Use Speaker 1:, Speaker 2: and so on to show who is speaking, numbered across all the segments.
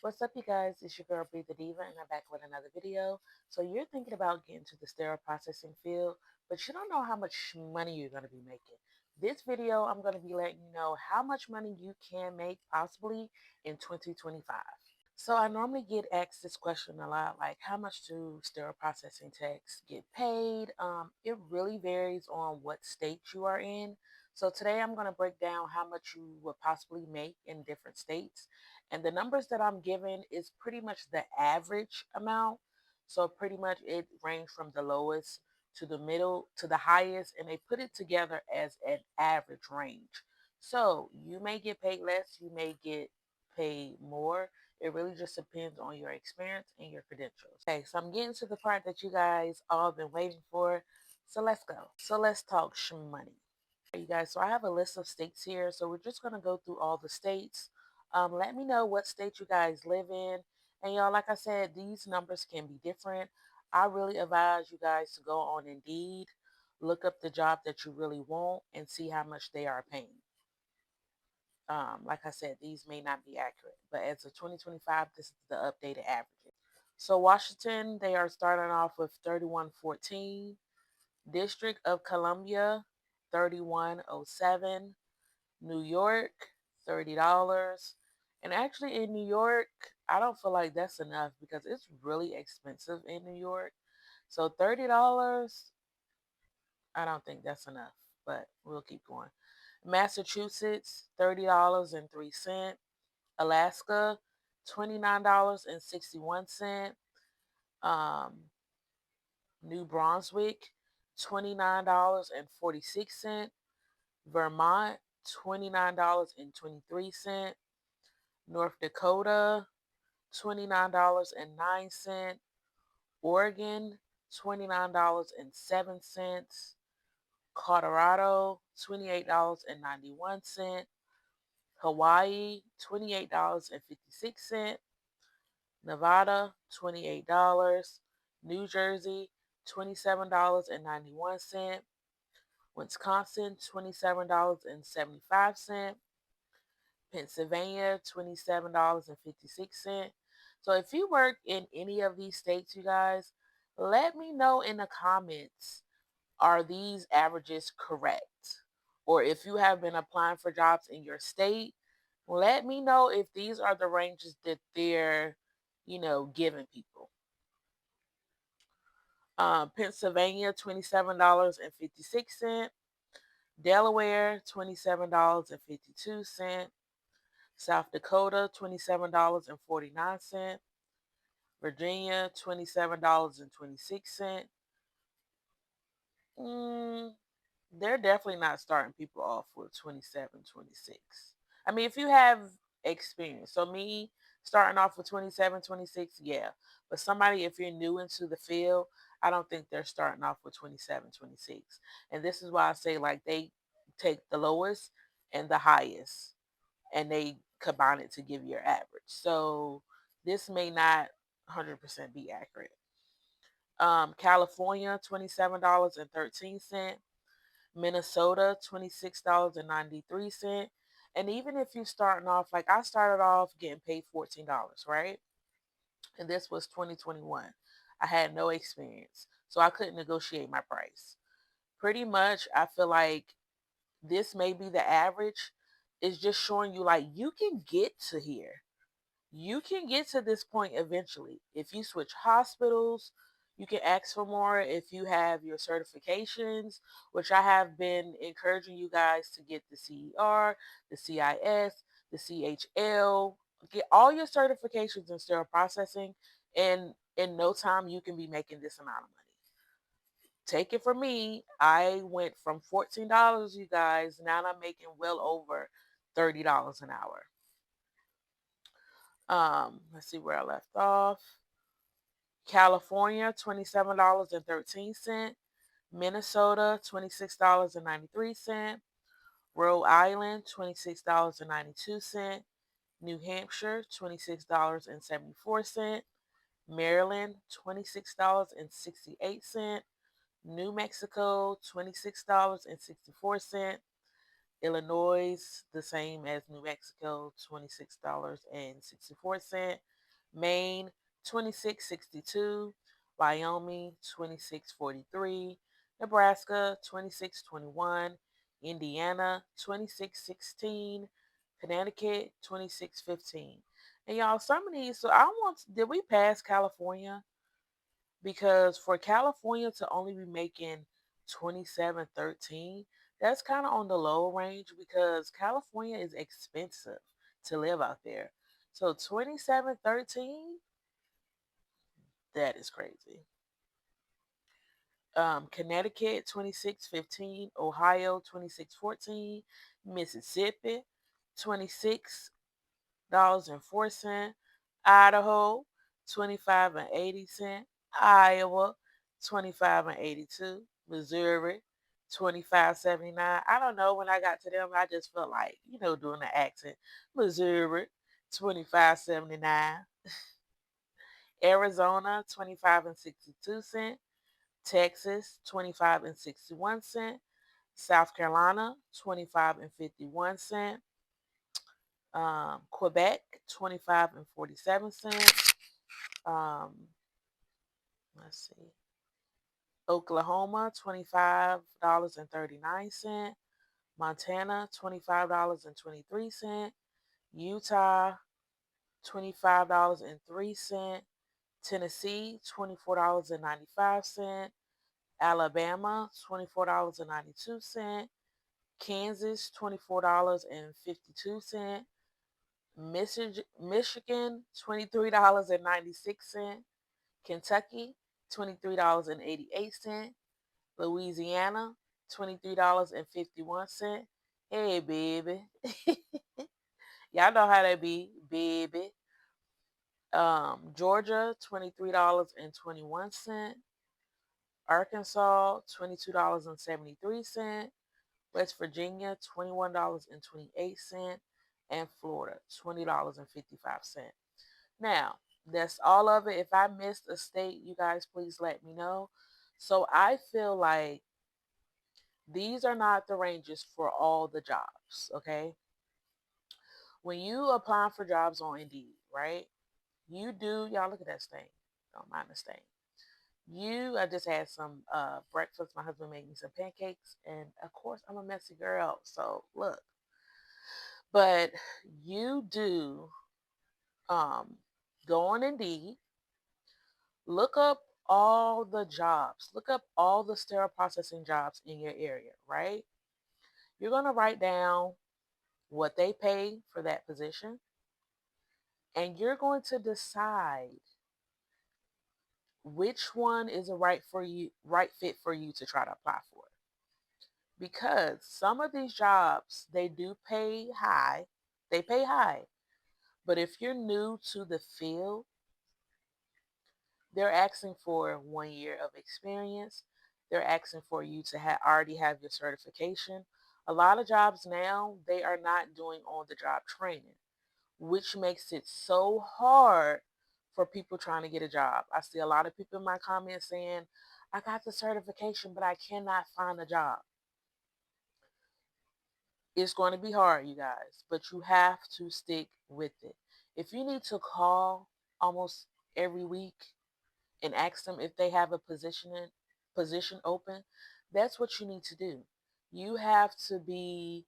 Speaker 1: What's up, you guys? It's your girl, Breathe the Diva, and I'm back with another video. So you're thinking about getting to the sterile processing field, but you don't know how much money you're going to be making. This video, I'm going to be letting you know how much money you can make possibly in 2025. So I normally get asked this question a lot, like how much do sterile processing techs get paid? It really varies on what state you are in. So today I'm going to break down how much you would possibly make in different states. And the numbers that I'm giving is pretty much the average amount. So pretty much it ranges from the lowest to the middle to the highest, and they put it together as an average range. So you may get paid less, you may get paid more. It really just depends on your experience and your credentials. Okay, so I'm getting to the part that you guys all been waiting for. So let's go. So let's talk money. You guys, so I have a list of states here. So we're just going to go through all the states. Let me know what state you guys live in. And y'all, like I said, these numbers can be different. I really advise you guys to go on Indeed, look up the job that you really want, and see how much they are paying. Like I said, these may not be accurate, but as of 2025, this is the updated averages. So Washington, they are starting off with 3114. District of Columbia, 3107. New York, $30. And actually in New York, I don't feel like that's enough because it's really expensive in New York. So $30, I don't think that's enough, but we'll keep going. Massachusetts, $30.03. Alaska, $29.61. Um, New Brunswick, $29.46. Vermont, $29.23. North Dakota, $29.09. Oregon, $29.07. Colorado, $28.91. Hawaii, $28.56. Nevada, $28. New Jersey, $27.91. Wisconsin, $27.75. Pennsylvania, $27.56. So if you work in any of these states, you guys, let me know in the comments, are these averages correct? Or if you have been applying for jobs in your state, let me know if these are the ranges that they're, giving people. Pennsylvania, $27.56. Delaware, $27.52. South Dakota, $27.49. Virginia, $27.26. Mm, they're definitely not starting people off with 27, 26. I mean, if you have experience. So me starting off with 27, 26, yeah. But somebody, if you're new into the field, I don't think they're starting off with 27, 26. And this is why I say like they take the lowest and the highest and they combine it to give your average. So this may not 100% be accurate. California, $27.13. Minnesota, $26.93. And even if you're starting off, like I started off getting paid $14, right? And this was 2021. I had no experience, so I couldn't negotiate my price. Pretty much, I feel like this may be the average. It's just showing you like you can get to here. You can get to this point eventually. If you switch hospitals, you can ask for more. If you have your certifications, which I have been encouraging you guys to get the CER, the CIS, the CHL, get all your certifications in sterile processing, and in no time you can be making this amount of money. Take it from me, I went from $14, you guys, now I'm making well over $30 an hour. Let's see where I left off. California, $27.13. Minnesota, $26.93. Rhode Island, $26.92. New Hampshire, $26.74. Maryland, $26.68. New Mexico, $26.64. Illinois, the same as New Mexico, $26.64. Maine 2662, Wyoming 2643, Nebraska 2621, Indiana 2616, Connecticut 2615. And y'all, some of these, so I want, did we pass California? Because for California to only be making 2713, that's kind of on the low range because California is expensive to live out there. So 2713, that is crazy. Connecticut 2615, Ohio 2614, Mississippi 26.04, Idaho 25.80, Iowa 25.82, Missouri 25.79. I don't know, when I got to them, I just felt like, doing the accent. Missouri 25.79, Arizona 25.62, Texas 25.61, South Carolina 25.51, Quebec 25.47, um, let's see, Oklahoma $25.39, Montana $25.23, Utah $25.03, Tennessee $24.95, Alabama $24.92, Kansas $24.52, Michigan $23.96, Kentucky $23.88, Louisiana $23.51. Hey, baby. Y'all know how that be, baby. Georgia $23.21, Arkansas $22.73, West Virginia $21.28, and Florida $20.55. Now, that's all of it. If I missed a state, you guys please let me know. So I feel like these are not the ranges for all the jobs, okay? When you apply for jobs on Indeed, right? You do, y'all look at that stain. Don't mind the stain. I just had some breakfast. My husband made me some pancakes, and of course, I'm a messy girl. So look, but you do um, go on Indeed, look up all the jobs, look up all the sterile processing jobs in your area, right? You're gonna write down what they pay for that position, and you're going to decide which one is a right fit for you to try to apply for. Because some of these jobs, they do pay high. They pay high. But if you're new to the field, they're asking for 1 year of experience. They're asking for you to already have your certification. A lot of jobs now, they are not doing on the job training, which makes it so hard for people trying to get a job. I see a lot of people in my comments saying, I got the certification, but I cannot find a job. It's going to be hard, you guys, but you have to stick with it. If you need to call almost every week and ask them if they have a position open, that's what you need to do. You have to be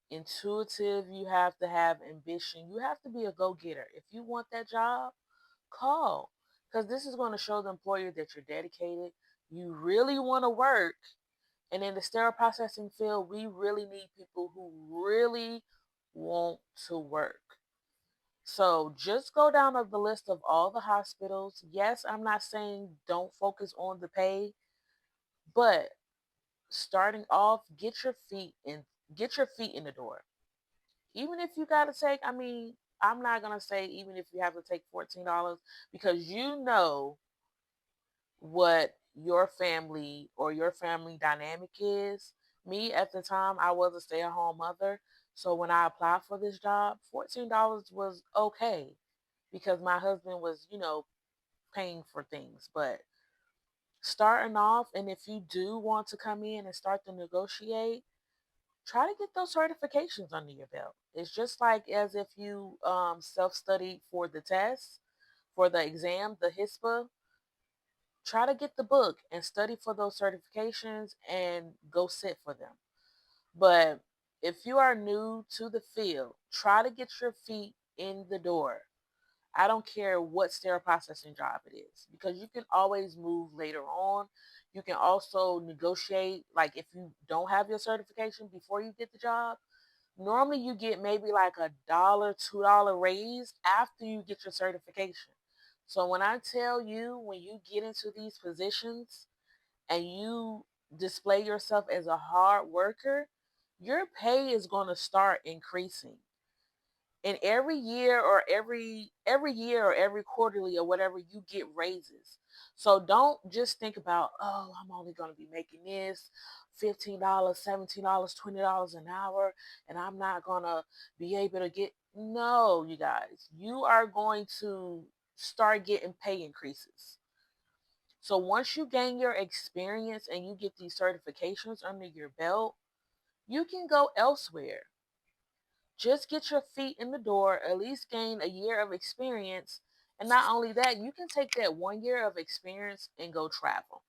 Speaker 1: intuitive, you have to have ambition, you have to be a go-getter. If you want that job, call, because this is going to show the employer that you're dedicated, you really want to work. And in the sterile processing field, we really need people who really want to work. So just go down the list of all the hospitals. Yes, I'm not saying don't focus on the pay, but starting off, get your feet in the door. Even if you gotta take, I'm not gonna say even if you have to take $14, because you know what your family dynamic is. Me at the time, I was a stay-at-home mother. So when I applied for this job, $14 was okay because my husband was, paying for things. But starting off, and if you do want to come in and start to negotiate, try to get those certifications under your belt. It's just like as if you self-studied for the test. for the exam, the HISPA, try to get the book and study for those certifications and go sit for them. But if you are new to the field, try to get your feet in the door. I don't care what sterile processing job it is, because you can always move later on. You can also negotiate, like if you don't have your certification before you get the job, normally you get maybe like $1, $2 raise after you get your certification. So when I tell you, when you get into these positions and you display yourself as a hard worker, your pay is going to start increasing. And every year or every quarterly or whatever, you get raises. So don't just think about, oh, I'm only going to be making this $15, $17, $20 an hour, and I'm not going to be able to get. No, you guys, you are going to start getting pay increases. So once you gain your experience and you get these certifications under your belt, you can go elsewhere. Just get your feet in the door, at least gain a year of experience. And not only that, you can take that 1 year of experience and go travel.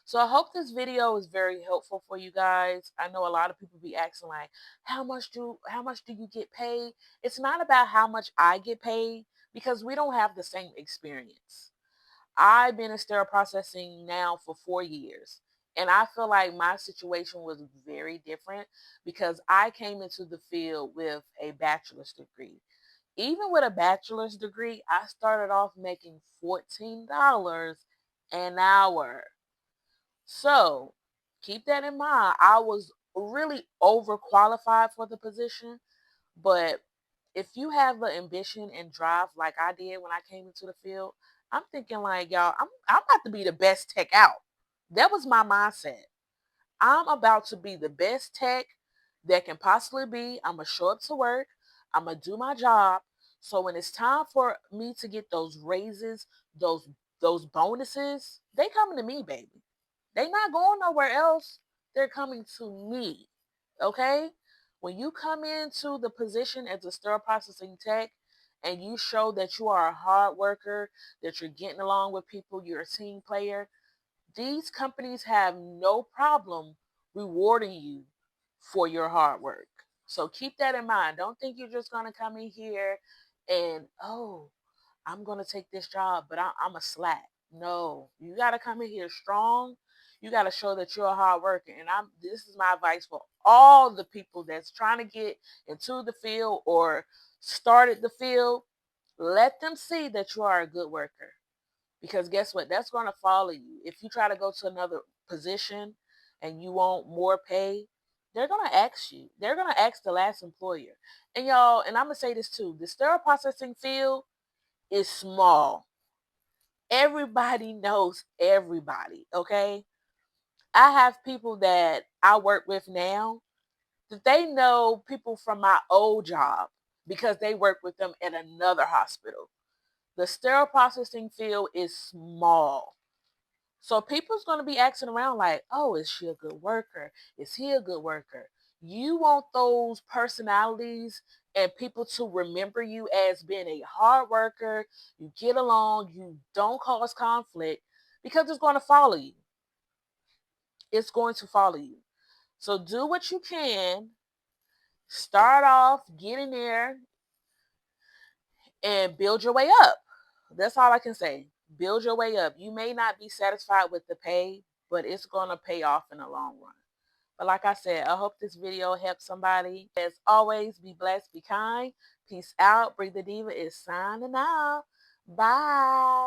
Speaker 1: So I hope this video is very helpful for you guys. I know a lot of people be asking like, how much do you get paid? It's not about how much I get paid, because we don't have the same experience. I've been in sterile processing now for 4 years. And I feel like my situation was very different because I came into the field with a bachelor's degree. Even with a bachelor's degree, I started off making $14 an hour. So keep that in mind. I was really overqualified for the position, but if you have the ambition and drive like I did when I came into the field, I'm thinking like, y'all, I'm about to be the best tech out. That was my mindset. I'm about to be the best tech that can possibly be. I'm gonna show up to work. I'm gonna do my job. So when it's time for me to get those raises, those those bonuses, they coming to me, baby. They not going nowhere else. They're coming to me. Okay? When you come into the position as a sterile processing tech and you show that you are a hard worker, that you're getting along with people, you're a team player, these companies have no problem rewarding you for your hard work. So keep that in mind. Don't think you're just going to come in here and, oh, I'm going to take this job, but I'm a slack. No, you got to come in here strong. You got to show that you're a hard worker. And this is my advice for all the people that's trying to get into the field or started the field. Let them see that you are a good worker. Because guess what? That's going to follow you. If you try to go to another position and you want more pay, they're going to ask you. They're going to ask the last employer. And y'all, and I'm going to say this too, the sterile processing field is small. Everybody knows everybody, okay? I have people that I work with now that they know people from my old job because they work with them at another hospital. The sterile processing field is small. So people's going to be asking around like, oh, is she a good worker? Is he a good worker? You want those personalities and people to remember you as being a hard worker. You get along, you don't cause conflict, because it's going to follow you. It's going to follow you. So do what you can. Start off, get in there, and build your way up. That's all I can say. Build your way up. You may not be satisfied with the pay, but it's going to pay off in the long run. But like I said, I hope this video helped somebody. As always, be blessed, be kind. Peace out. Breathe the Diva is signing out. Bye.